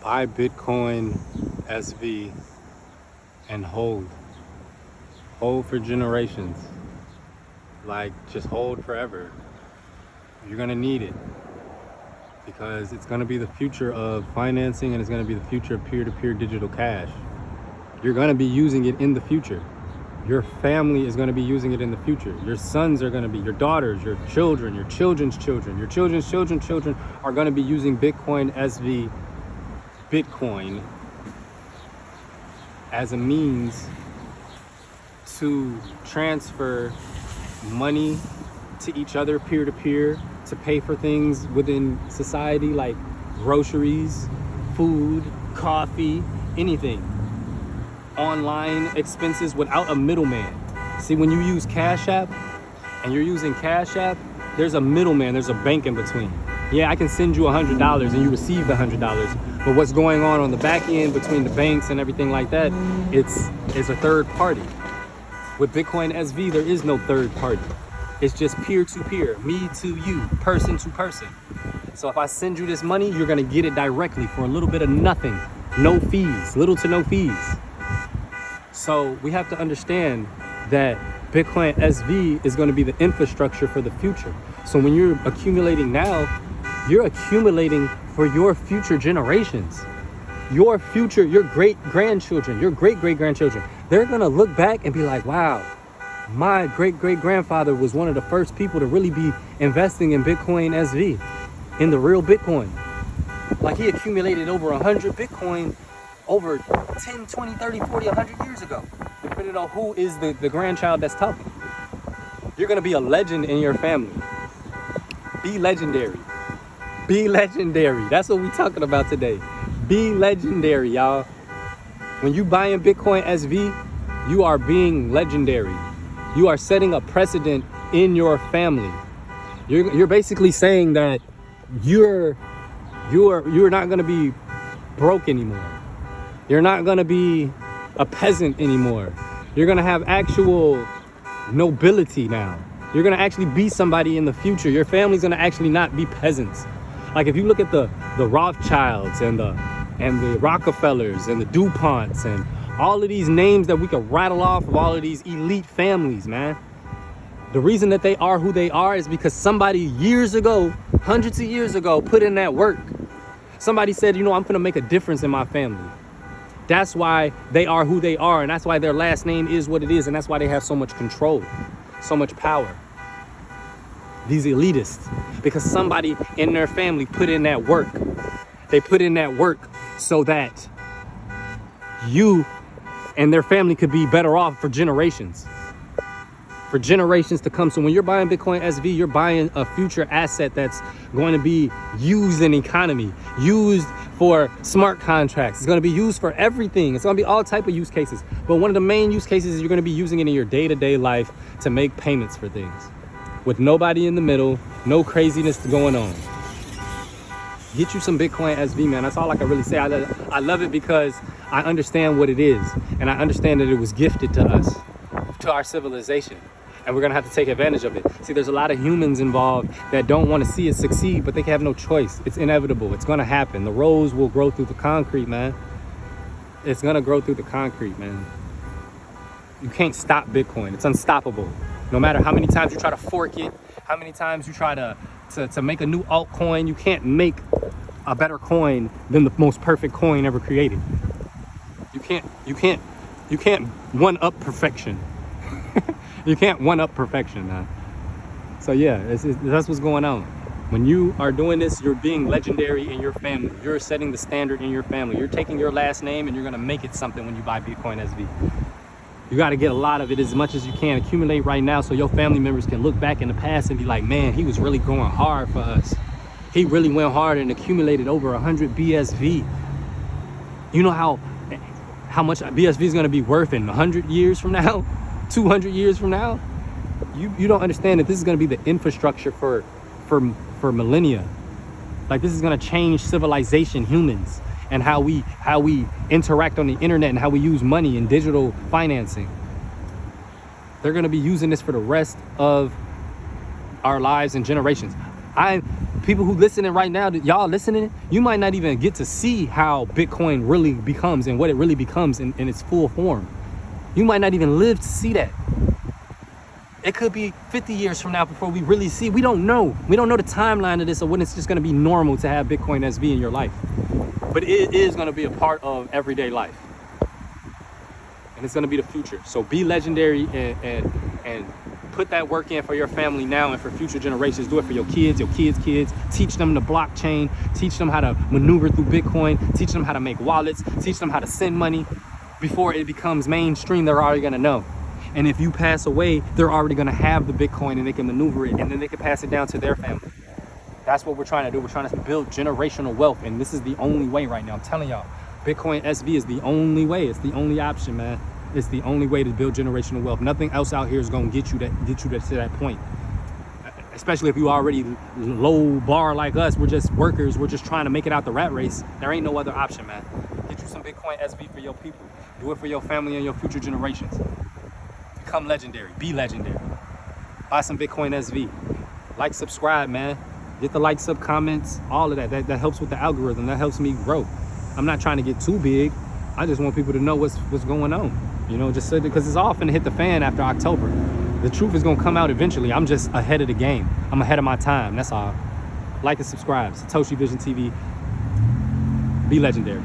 Buy Bitcoin SV and hold. Hold for generations. Like, just hold forever. You're gonna need it because it's gonna be the future of financing, and it's gonna be the future of peer-to-peer digital cash. You're gonna be using it in the future. Your family is gonna be using it in the future. Your sons are gonna be, your daughters, your children, your children's children, your children's children's children are gonna be using Bitcoin SV, Bitcoin, as a means to transfer money to each other peer-to-peer, to pay for things within society like groceries, food, coffee, anything. Online expenses without a middleman. See, when you use Cash App and you're using Cash App, there's a middleman, there's a bank in between. Yeah, I can send you $100 and you receive the $100, but what's going on the back end between the banks and everything like that, it's a third party. With Bitcoin SV, there is no third party. It's just peer-to-peer, me to you, person to person. So if I send you this money, you're gonna get it directly for a little bit of nothing, no fees, little to no fees. So we have to understand that Bitcoin SV is gonna be the infrastructure for the future. So when you're accumulating now, you're accumulating for your future generations. Your future, your great-grandchildren, your great-great-grandchildren, they're gonna look back and be like, wow, my great-great-grandfather was one of the first people to really be investing in Bitcoin SV, in the real Bitcoin. Like, he accumulated over 100 Bitcoin over 10, 20, 30, 40, 100 years ago, depending on who is the grandchild that's talking. You're gonna be a legend in your family. Be legendary. Be legendary. That's what we're talking about today. Be legendary, y'all. When you buying Bitcoin SV, you are being legendary. You are setting a precedent in your family. You're basically saying that you're not gonna be broke anymore. You're not gonna be a peasant anymore. You're gonna have actual nobility now. You're gonna actually be somebody in the future. Your family's gonna actually not be peasants. Like, if you look at the Rothschilds and the Rockefellers and the DuPonts and all of these names that we could rattle off of all of these elite families, man. The reason that they are who they are is because somebody years ago, hundreds of years ago, put in that work. Somebody said, you know, I'm gonna make a difference in my family. That's why they are who they are, and that's why their last name is what it is, and that's why they have so much control, so much power. These elitists, because somebody in their family put in that work. They put in that work so that you and their family could be better off for generations to come. So when you're buying Bitcoin SV, you're buying a future asset that's going to be used in the economy, used for smart contracts. It's going to be used for everything. It's going to be all type of use cases. But one of the main use cases is you're going to be using it in your day-to-day life to make payments for things with nobody in the middle, no craziness going on. Get you some Bitcoin SV, man. That's all I can really say. I love it because I understand what it is, and I understand that it was gifted to us, to our civilization, and we're gonna have to take advantage of it. See, there's a lot of humans involved that don't want to see it succeed, but they have no choice. It's inevitable. It's gonna happen. The rose will grow through the concrete, man. It's gonna grow through the concrete, man. You can't stop Bitcoin. It's unstoppable. No matter how many times you try to fork it, how many times you try to make a new altcoin, you can't make a better coin than the most perfect coin ever created. You can't one up perfection. You can't one up perfection, man. So yeah, that's what's going on. When you are doing this, you're being legendary in your family. You're setting the standard in your family. You're taking your last name and you're gonna make it something when you buy Bitcoin SV. You got to get a lot of it, as much as you can. Accumulate right now so your family members can look back in the past and be like, man, he was really going hard for us. He really went hard and accumulated over 100 BSV. You know how much BSV is going to be worth in 100 years from now, 200 years from now? You don't understand that this is going to be the infrastructure for millennia. Like, this is going to change civilization, humans, and how we interact on the internet and how we use money and digital financing. They're going to be using this for the rest of our lives and generations. people who listening right now, that y'all listening, you might not even get to see how Bitcoin really becomes and what it really becomes in its full form. You might not even live to see that. It could be 50 years from now before we really see. We don't know. We don't know the timeline of this or when it's just going to be normal to have Bitcoin SV in your life. But it is going to be a part of everyday life. And it's going to be the future. So be legendary and put that work in for your family now and for future generations. Do it for your kids' kids. Teach them the blockchain. Teach them how to maneuver through Bitcoin. Teach them how to make wallets. Teach them how to send money. Before it becomes mainstream, they're already going to know. And if you pass away, they're already going to have the Bitcoin and they can maneuver it, and then they can pass it down to their family. That's what we're trying to do. We're trying to build generational wealth, and this is the only way right now. I'm telling y'all, Bitcoin SV is the only way. It's the only option, man. It's the only way to build generational wealth. Nothing else out here is going to get you to that point. Especially if you already low bar like us. We're just workers. We're just trying to make it out the rat race. There ain't no other option, man. Get you some Bitcoin SV for your people. Do it for your family and your future generations. Become legendary. Be legendary. Buy some Bitcoin SV. Like, subscribe, man. Get the likes, sub, comments, all of that. That helps with the algorithm. That helps me grow. I'm not trying to get too big. I just want people to know what's going on. You know, just so, because it's all finna hit the fan after October. The truth is gonna come out eventually. I'm just ahead of the game. I'm ahead of my time. That's all. Like and subscribe. Satoshi Vision TV. Be legendary.